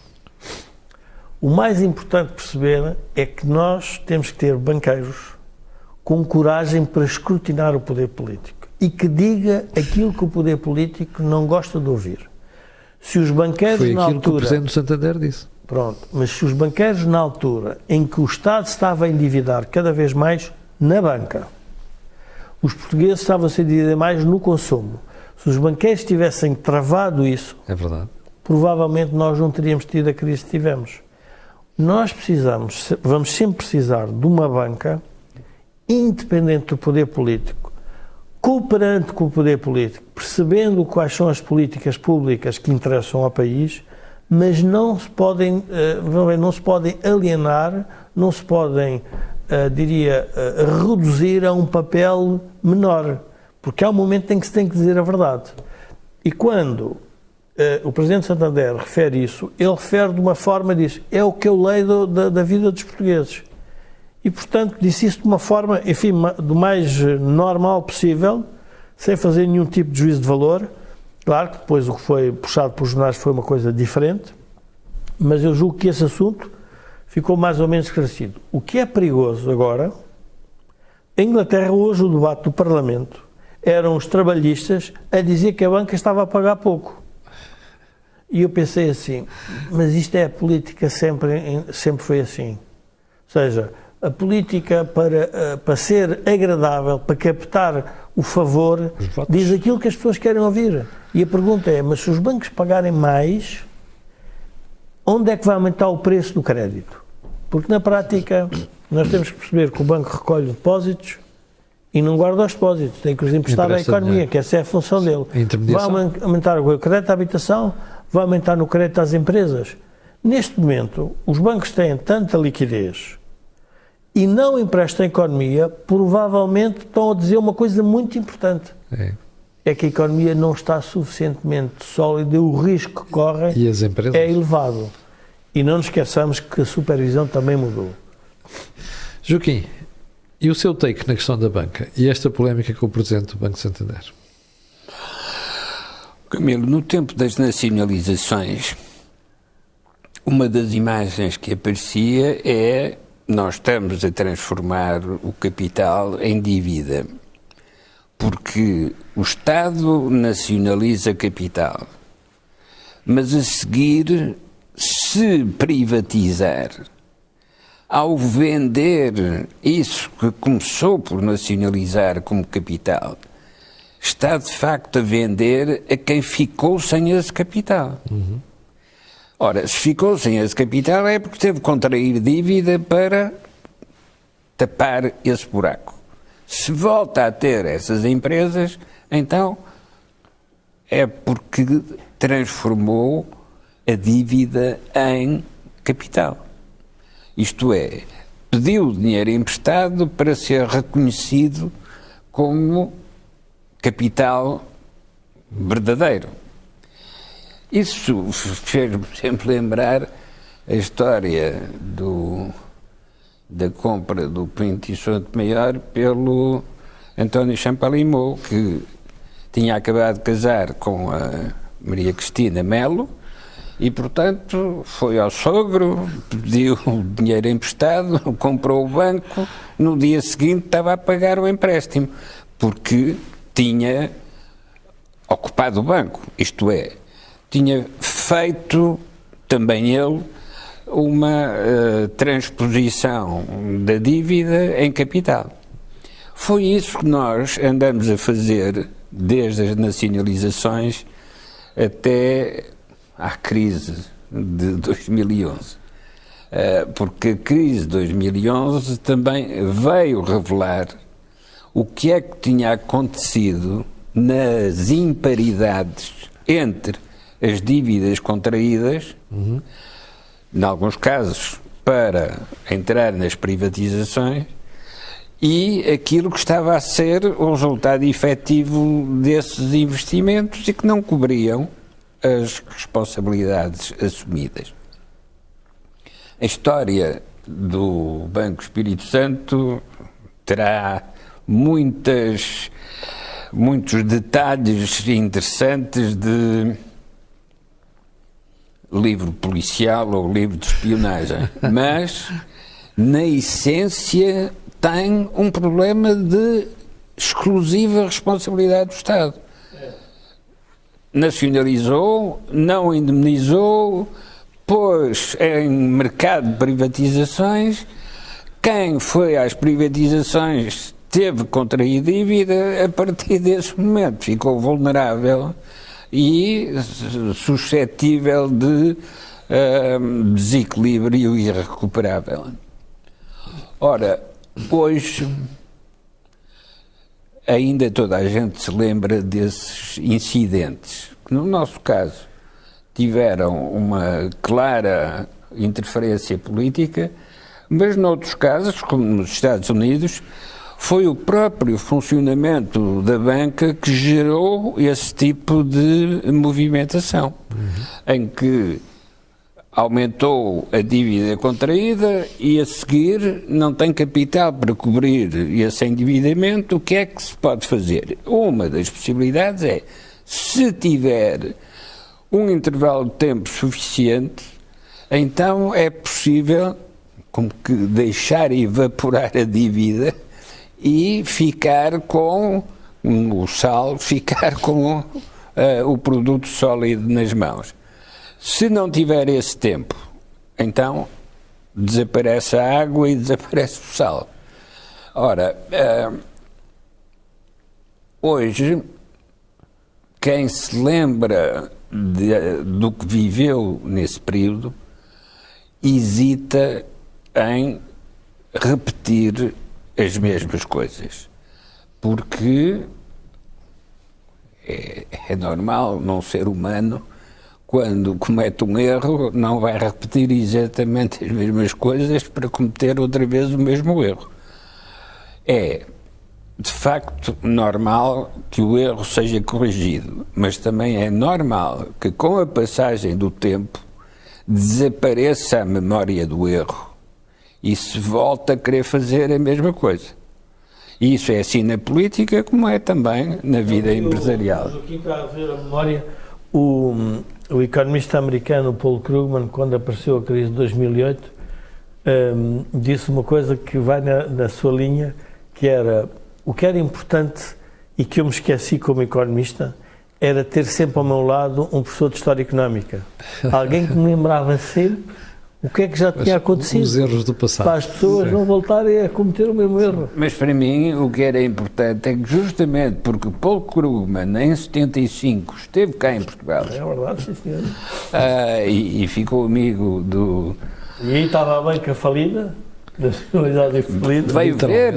O mais importante perceber é que nós temos que ter banqueiros com coragem para escrutinar o poder político e que diga aquilo que o poder político não gosta de ouvir. Se os banqueiros foi na aquilo que o altura... Presidente do Santander disse. Pronto, mas se os banqueiros na altura em que o Estado estava a endividar cada vez mais na banca, os portugueses estavam a se endividar mais no consumo, Se os banqueiros tivessem travado isso, É verdade. provavelmente nós não teríamos tido a crise que tivemos. Nós vamos sempre precisar de uma banca independente do poder político, cooperante com o poder político, percebendo quais são as políticas públicas que interessam ao país, mas não se podem alienar, não se podem, reduzir a um papel menor, porque há um momento em que se tem que dizer a verdade. E quando o Presidente Santander refere isso, ele refere de uma forma, diz, é o que eu leio da vida dos portugueses. E, portanto, disse isso de uma forma, enfim, do mais normal possível, sem fazer nenhum tipo de juízo de valor. Claro que depois o que foi puxado pelos jornais foi uma coisa diferente, mas eu julgo que esse assunto ficou mais ou menos esclarecido. O que é perigoso agora, em Inglaterra, hoje o debate do Parlamento eram os trabalhistas a dizer que a banca estava a pagar pouco. E eu pensei assim, mas isto é a política, sempre foi assim. Ou seja, a política para ser agradável, para captar o favor, diz aquilo que as pessoas querem ouvir. E a pergunta é, mas se os bancos pagarem mais, onde é que vai aumentar o preço do crédito? Porque na prática nós temos que perceber que o banco recolhe depósitos e não guarda os depósitos, tem que os emprestar à economia, que essa é a função dele. Vai aumentar o crédito à habitação, vai aumentar no crédito às empresas. Neste momento, os bancos têm tanta liquidez e não emprestam à economia, provavelmente estão a dizer uma coisa muito importante. É que a economia não está suficientemente sólida e o risco que corre é elevado. E não nos esqueçamos que a supervisão também mudou. Joaquim, e o seu take na questão da banca e esta polémica com o Presidente do Banco Santander? Camilo, no tempo das nacionalizações, uma das imagens que aparecia é nós estamos a transformar o capital em dívida, porque o Estado nacionaliza capital, mas a seguir, se privatizar, ao vender isso que começou por nacionalizar como capital, está de facto a vender a quem ficou sem esse capital. Ora, se ficou sem esse capital é porque teve que contrair dívida para tapar esse buraco. Se volta a ter essas empresas, então é porque transformou a dívida em capital. Isto é, pediu dinheiro emprestado para ser reconhecido como capital verdadeiro. Isso fez-me sempre lembrar a história da compra do Pinto e Souto Maior pelo António Champalimau, que tinha acabado de casar com a Maria Cristina Melo e, portanto, foi ao sogro, pediu o dinheiro emprestado, comprou o banco, no dia seguinte estava a pagar o empréstimo, porque tinha ocupado o banco, isto é, tinha feito também ele uma transposição da dívida em capital. Foi isso que nós andamos a fazer desde as nacionalizações até à crise de 2011. Porque a crise de 2011 também veio revelar o que é que tinha acontecido nas imparidades entre as dívidas contraídas, em alguns casos para entrar nas privatizações, e aquilo que estava a ser o resultado efetivo desses investimentos e que não cobriam as responsabilidades assumidas. A história do Banco Espírito Santo terá muitos detalhes interessantes de livro policial ou livro de espionagem, mas na essência tem um problema de exclusiva responsabilidade do Estado. Nacionalizou, não indemnizou, pôs em mercado de privatizações. Quem foi às privatizações teve contrair dívida a partir desse momento, ficou vulnerável e suscetível de desequilíbrio irrecuperável. Ora, hoje ainda toda a gente se lembra desses incidentes, que no nosso caso tiveram uma clara interferência política, mas noutros casos, como nos Estados Unidos, foi o próprio funcionamento da banca que gerou esse tipo de movimentação, em que aumentou a dívida contraída e a seguir não tem capital para cobrir esse endividamento. O que é que se pode fazer? Uma das possibilidades é, se tiver um intervalo de tempo suficiente, então é possível como que deixar evaporar a dívida e ficar com o sal, ficar com o produto sólido nas mãos. Se não tiver esse tempo, então desaparece a água e desaparece o sal. Ora, hoje, quem se lembra do que viveu nesse período, hesita em repetir as mesmas coisas, porque é normal num ser humano, quando comete um erro, não vai repetir exatamente as mesmas coisas para cometer outra vez o mesmo erro. É, de facto, normal que o erro seja corrigido, mas também é normal que, com a passagem do tempo, desapareça a memória do erro e se volta a querer fazer a mesma coisa. E isso é assim na política, como é também na vida empresarial. Aqui para ver a memória, o economista americano Paul Krugman, quando apareceu a crise de 2008, disse uma coisa que vai na sua linha, que era, o que era importante e que eu me esqueci como economista, era ter sempre ao meu lado um professor de História Económica. Alguém que me lembrava sempre o que é que já tinha acontecido. Os erros do passado. Para as pessoas não voltarem a cometer o mesmo erro. Mas para mim o que era importante é que, justamente porque Paul Krugman em 75 esteve cá em Portugal, É verdade, sim, senhor. E ficou amigo do... E aí estava a banca falida, nacionalidade falida. Veio ver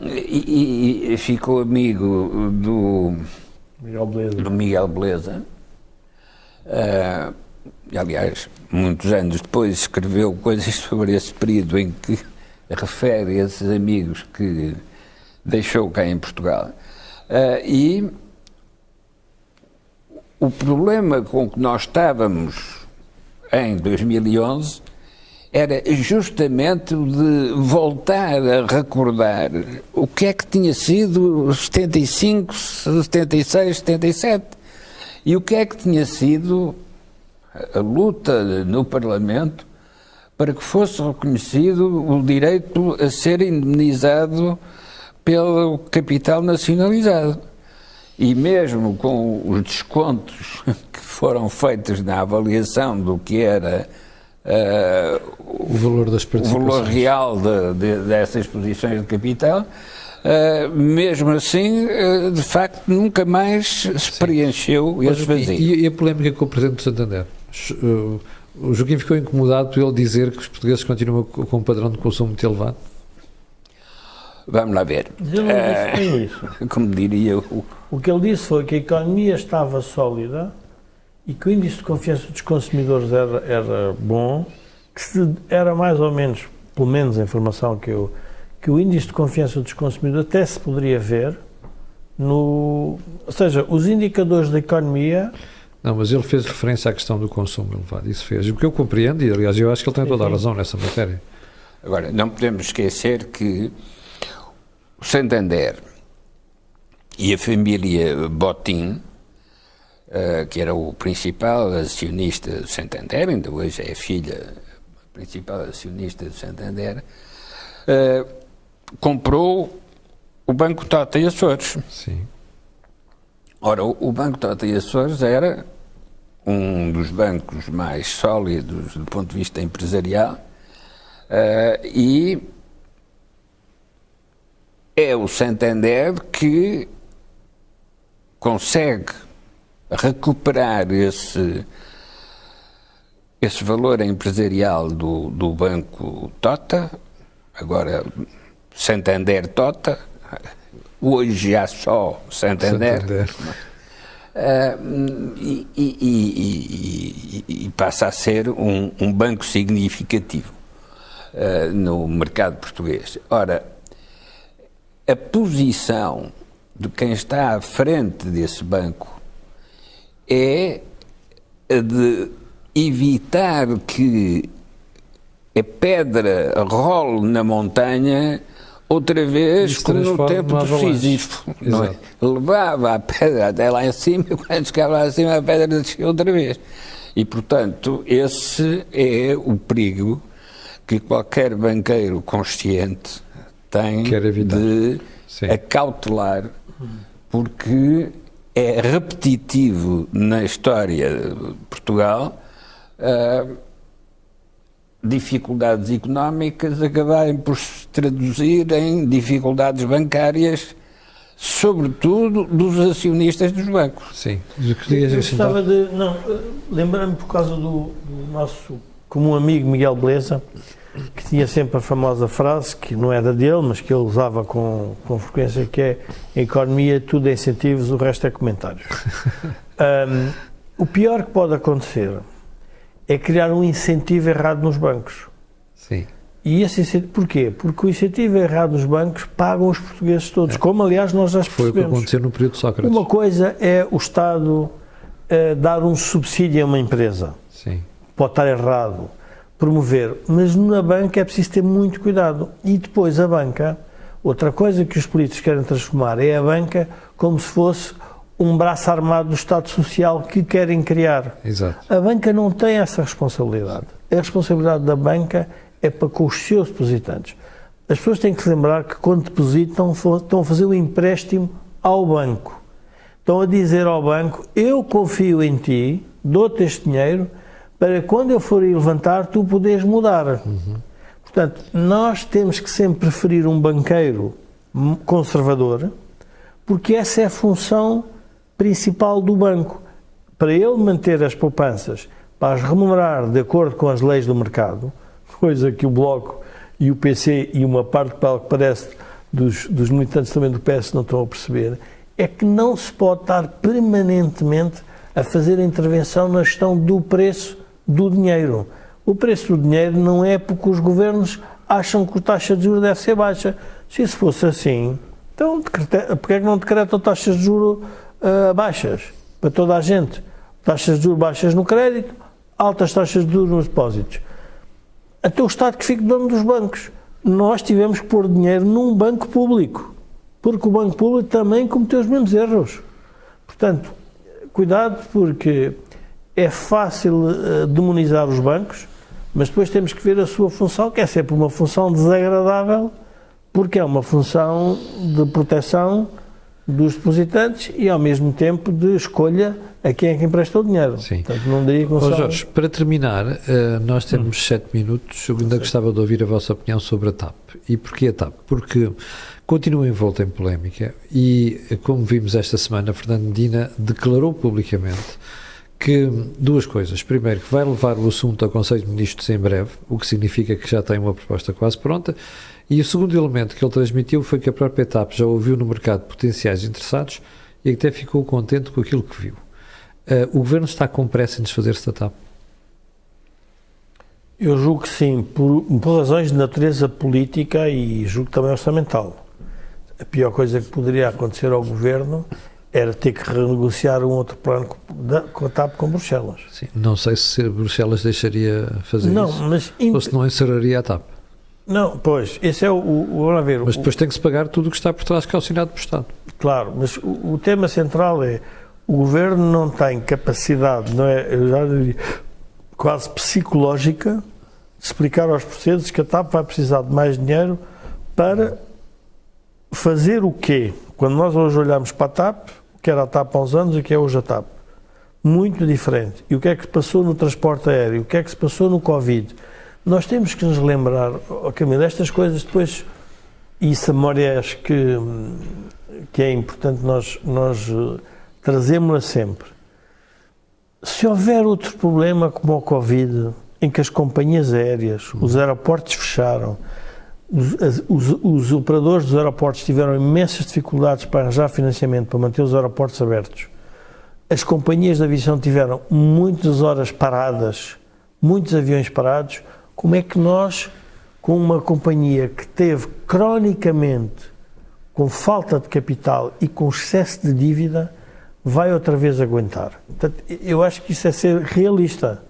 e ficou amigo do Miguel Beleza. Aliás, muitos anos depois escreveu coisas sobre esse período em que refere esses amigos que deixou cá em Portugal. E o problema com que nós estávamos em 2011 era justamente o de voltar a recordar o que é que tinha sido 75, 76, 77 e o que é que tinha sido a luta no Parlamento para que fosse reconhecido o direito a ser indemnizado pelo capital nacionalizado. E mesmo com os descontos que foram feitos na avaliação do que era o valor das participações, o valor real dessas posições de capital, mesmo assim, de facto, nunca mais se preencheu esse vazio. E a polémica com o Presidente do Santander? O Joaquim ficou incomodado por ele dizer que os portugueses continuam com um padrão de consumo muito elevado? Vamos lá ver. Mas eu não disse bem isso. Como diria o que ele disse foi que a economia estava sólida e que o índice de confiança dos consumidores era bom, que era mais ou menos, pelo menos a informação que o índice de confiança dos consumidores até se poderia ver ou seja, os indicadores da economia. Não, mas ele fez referência à questão do consumo elevado, isso fez. O que eu compreendo, e aliás eu acho que ele tem toda a razão nessa matéria. Agora, não podemos esquecer que o Santander e a família Botín, que era o principal acionista do Santander, ainda hoje é a filha principal acionista do Santander, comprou o Banco Tota e Açores. Sim. Ora, o Banco Tota e Açores era um dos bancos mais sólidos do ponto de vista empresarial e é o Santander que consegue recuperar esse valor empresarial do Banco Tota, agora Santander Tota, hoje há só Santander. E passa a ser um banco significativo no mercado português. Ora, a posição de quem está à frente desse banco é a de evitar que a pedra role na montanha outra vez, como no tempo do Sísifo, não é? Levava a pedra até lá em cima e quando chegava lá em cima a pedra descia outra vez. E, portanto, esse é o perigo que qualquer banqueiro consciente tem de acautelar, porque é repetitivo na história de Portugal dificuldades económicas acabarem por se traduzir em dificuldades bancárias, sobretudo dos acionistas dos bancos. Sim. Eu gostava de... Não, lembrando-me por causa do nosso comum amigo Miguel Beleza, que tinha sempre a famosa frase, que não era dele, mas que ele usava com frequência, que é: em economia tudo é incentivos, o resto é comentários. O pior que pode acontecer é criar um incentivo errado nos bancos. Sim. E esse incentivo, porquê? Porque o incentivo errado nos bancos pagam os portugueses todos, como aliás nós já percebemos. Foi o que aconteceu no período de Sócrates. Uma coisa é o Estado dar um subsídio a uma empresa. Sim. Pode estar errado, promover, mas na banca é preciso ter muito cuidado. E depois a banca, outra coisa que os políticos querem transformar é a banca como se fosse um braço armado do Estado Social que querem criar. Exato. A banca não tem essa responsabilidade. A responsabilidade da banca é para com os seus depositantes. As pessoas têm que se lembrar que quando depositam estão a fazer um empréstimo ao banco. Estão a dizer ao banco: eu confio em ti, dou-te este dinheiro para quando eu for ir levantar tu poderes mudar. Portanto, nós temos que sempre preferir um banqueiro conservador, porque essa é a função principal do banco, para ele manter as poupanças, para as remunerar de acordo com as leis do mercado, coisa que o Bloco e o PC e uma parte, pelo que parece, dos militantes também do PS não estão a perceber, é que não se pode estar permanentemente a fazer a intervenção na gestão do preço do dinheiro. O preço do dinheiro não é porque os governos acham que a taxa de juros deve ser baixa. Se isso fosse assim, então porque é que não decretam taxas de juros baixas para toda a gente? Taxas de juros baixas no crédito, altas taxas de juros nos depósitos. Até o Estado que fique dono dos bancos. Nós tivemos que pôr dinheiro num banco público, porque o banco público também cometeu os mesmos erros. Portanto, cuidado, porque é fácil demonizar os bancos, mas depois temos que ver a sua função, que é sempre uma função desagradável, porque é uma função de proteção dos depositantes e, ao mesmo tempo, de escolha a quem é que empresta o dinheiro. Sim. Portanto, não diria que Jorge, para terminar, nós temos 7 minutos. Eu ainda gostava de ouvir a vossa opinião sobre a TAP. E porquê a TAP? Porque continua envolta em polémica e, como vimos esta semana, Fernando Medina declarou publicamente que duas coisas. Primeiro, que vai levar o assunto ao Conselho de Ministros em breve, o que significa que já tem uma proposta quase pronta. E o segundo elemento que ele transmitiu foi que a própria TAP já ouviu no mercado potenciais interessados e até ficou contente com aquilo que viu. O Governo está com pressa em desfazer-se da TAP? Eu julgo que sim, por razões de natureza política e julgo também orçamental. A pior coisa que poderia acontecer ao Governo era ter que renegociar um outro plano com a TAP com Bruxelas. Sim, não sei se Bruxelas deixaria fazer isso, mas ou se não encerraria a TAP. Não, pois, esse é vamos ver. Mas depois tem que se pagar tudo o que está por trás calcinado por Estado. Claro, mas o tema central é: o Governo não tem capacidade, não é, eu já diria, quase psicológica, de explicar aos portugueses que a TAP vai precisar de mais dinheiro para fazer o quê? Quando nós hoje olhamos para a TAP, o que era a TAP há uns anos e o que é hoje a TAP, muito diferente. E o que é que se passou no transporte aéreo? O que é que se passou no Covid? Nós temos que nos lembrar, Camilo, estas coisas depois isso a memória acho que é importante nós trazemos-la sempre. Se houver outro problema como o Covid, em que as companhias aéreas, os aeroportos fecharam, os operadores dos aeroportos tiveram imensas dificuldades para arranjar financiamento para manter os aeroportos abertos, as companhias de aviação tiveram muitas horas paradas, muitos aviões parados, como é que nós, com uma companhia que teve cronicamente com falta de capital e com excesso de dívida, vai outra vez aguentar? Portanto, eu acho que isso é ser realista.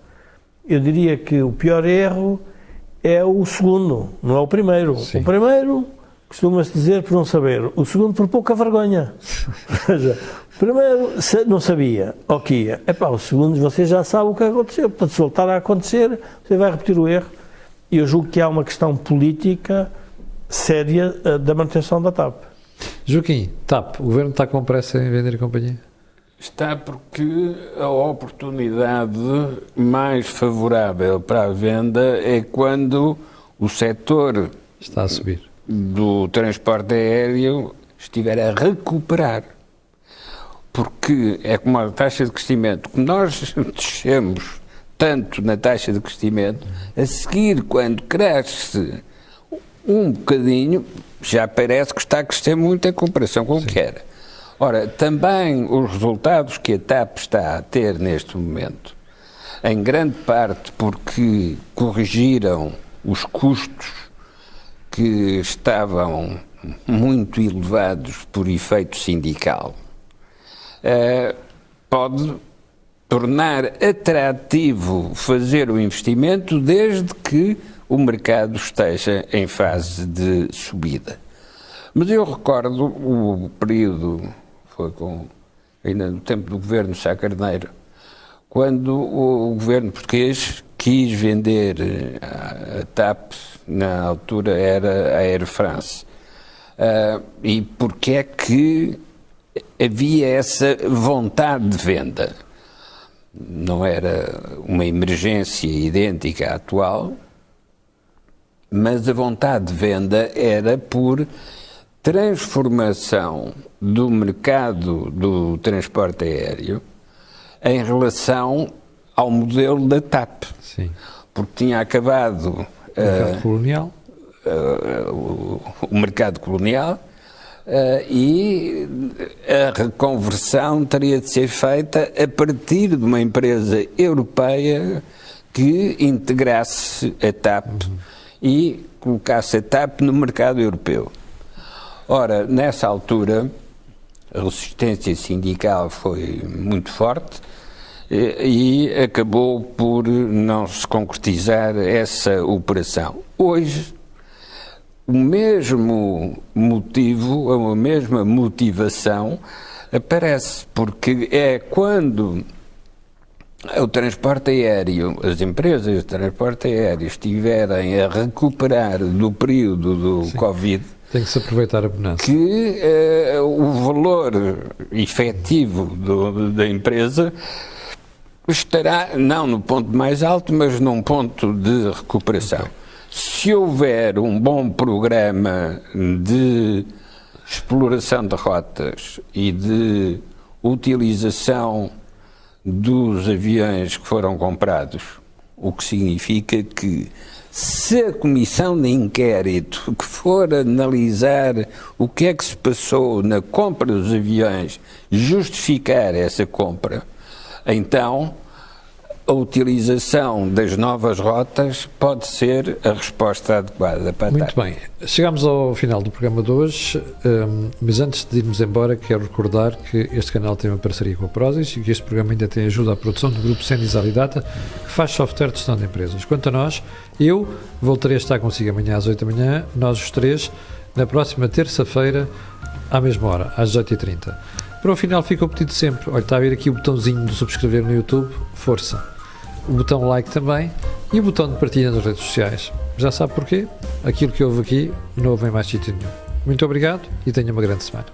Eu diria que o pior erro é o segundo, não é o primeiro. Sim. O primeiro costuma-se dizer por não saber, o segundo por pouca vergonha. Ou seja, o primeiro não sabia, ok, o segundo você já sabe o que aconteceu, portanto se voltar a acontecer, você vai repetir o erro. E eu julgo que há uma questão política séria da manutenção da TAP. Joaquim, TAP, o Governo está com pressa em vender a companhia? Está porque a oportunidade mais favorável para a venda é quando o setor Está a subir. do transporte aéreo estiver a recuperar. Porque é como a taxa de crescimento, que nós descemos tanto na taxa de crescimento, a seguir, quando cresce um bocadinho, já parece que está a crescer muito em comparação com o que era. Ora, também os resultados que a TAP está a ter neste momento, em grande parte porque corrigiram os custos que estavam muito elevados por efeito sindical, pode tornar atrativo fazer o investimento desde que o mercado esteja em fase de subida. Mas eu recordo o período, foi ainda no tempo do governo Sá Carneiro, quando o governo português quis vender a TAP, na altura era a Air France. E porque é que havia essa vontade de venda? Não era uma emergência idêntica à atual, mas a vontade de venda era por transformação do mercado do transporte aéreo em relação ao modelo da TAP. Sim. Porque tinha acabado Mercado colonial. O mercado colonial e a reconversão teria de ser feita a partir de uma empresa europeia que integrasse a TAP e colocasse a TAP no mercado europeu. Ora, nessa altura, a resistência sindical foi muito forte e acabou por não se concretizar essa operação. Hoje, o mesmo motivo, a mesma motivação aparece, porque é quando o transporte aéreo, as empresas de transporte aéreo estiverem a recuperar do período do Covid, tem que se aproveitar a bonança. que o valor efetivo da empresa estará, não no ponto mais alto, mas num ponto de recuperação. Okay. Se houver um bom programa de exploração de rotas e de utilização dos aviões que foram comprados, o que significa que se a comissão de inquérito que for analisar o que é que se passou na compra dos aviões justificar essa compra, então a utilização das novas rotas pode ser a resposta adequada para a TAP. Muito bem. Chegamos ao final do programa de hoje, mas antes de irmos embora, quero recordar que este canal tem uma parceria com a Prozis e que este programa ainda tem ajuda à produção do grupo Sendis Alidata, que faz software de gestão de empresas. Quanto a nós, eu voltarei a estar consigo amanhã às 8 da manhã, nós os três, na próxima terça-feira, à mesma hora, às 18h30. Para o final fica o pedido sempre. Olha, está a ver aqui o botãozinho de subscrever no YouTube, força. O botão like também e o botão de partilha nas redes sociais. Já sabe porquê? Aquilo que houve aqui não houve em mais sítio nenhum. Muito obrigado e tenha uma grande semana.